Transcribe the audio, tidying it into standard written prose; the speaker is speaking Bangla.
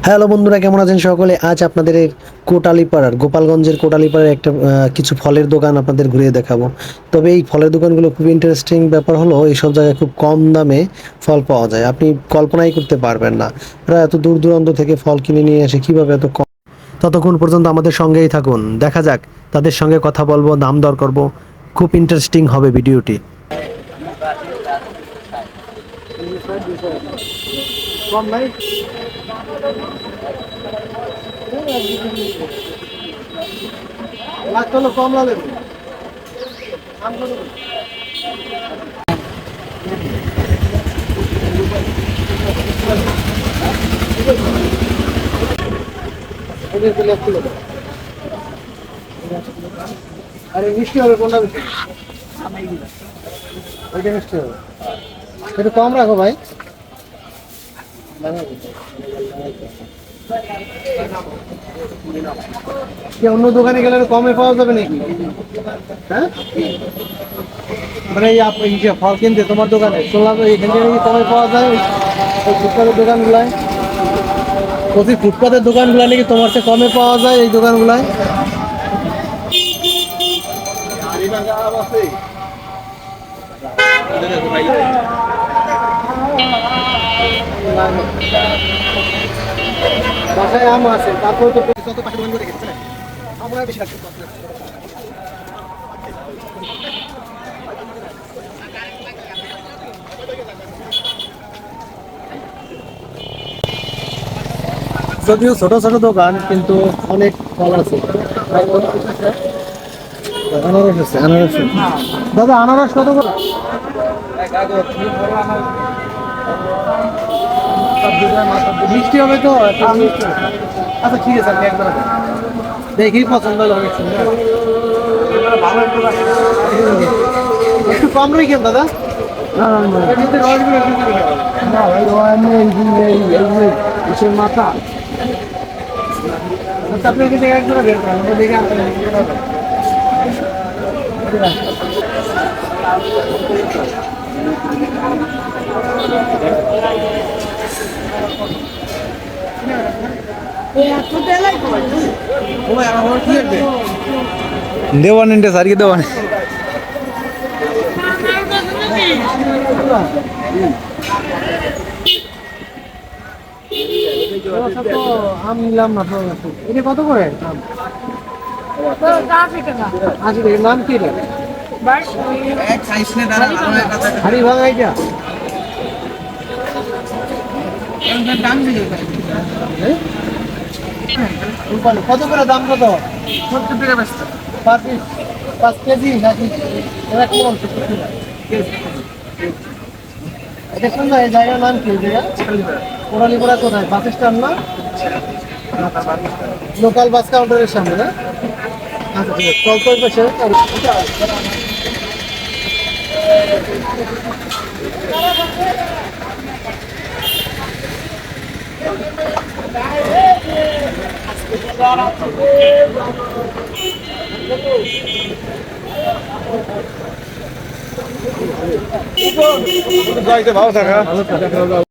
হ্যালো বন্ধুরা, কেমন আছেন সকলে? আজ আপনাদের এই কোটালীপাড়ার গোপালগঞ্জের কোটালীপাড়ার একটা কিছু ফলের দোকান আপনাদের ঘুরিয়ে দেখাবো। তবে এই ফলের দোকানগুলো খুব ইন্টারেস্টিং ব্যাপার হলো এইসব জায়গায় খুব কম দামে ফল পাওয়া যায়, আপনি কল্পনাই করতে পারবেন না। ওরা এত দূর দূরান্ত থেকে ফল কিনে নিয়ে এসে কিভাবে এত কম। ততক্ষণ পর্যন্ত আমাদের সঙ্গেই থাকুন, দেখা যাক তাদের সঙ্গে কথা বলবো, দাম দর করব। খুব ইন্টারেস্টিং হবে ভিডিওটি। চলো কমলা লেবু আরে মিষ্টি হবে কোনটা বেশি? ওইটা মিষ্টি হবে, একটু কম রাখো ভাই। অন্য দোকানে গেলে কমে পাওয়া যাবে নাকি? হ্যাঁ, মানে এই যে ফল কিনতে তোমার দোকানে শুনলাম এখান থেকে নাকি কমে পাওয়া যায়। ওই ফুটপাতের দোকানগুলায়, প্রতি ফুটপাতের দোকানগুলো নাকি তোমার চেয়ে কমে পাওয়া যায় এই দোকানগুলায়। বাসায় আম আছে, তারপরে তো যত পাখি বন্ধ রেখেছে আমরা বেশি রাখতে পারছি না। যদিও ছোট ছোট দোকান কিন্তু অনেক ফল আছে। আনারস আছে, আনারস আছে। দাদা আনারস কত করে? মিষ্টি হবে তো? আচ্ছা ঠিক আছে, আপনি একবার দেখি পছন্দ হলে অনেক সুন্দর। একটু কম রেখেন দাদা। মাথা আপনি একজোড়া বের করেন, দেখে দেওয়ান इंटे सारी के देवान আম নিলাম না। এটা কত করে? 80 টাকা। আচ্ছা, এর নাম কি? হাড়ি ভাঙা এটা? কত করে দাম? কত? 70 টাকা বেচতে পার পিস? 5 কেজি নাকি এটা কেমন? এটা কোন জায়গায়? জায়গার নাম কি? কোটালীপাড়া কোথায়? বাস স্ট্যান্ড না? লোকাল বাস কাউন্টারের সামনে না? আচ্ছা ঠিক আছে, চল তো পাশে। भाव था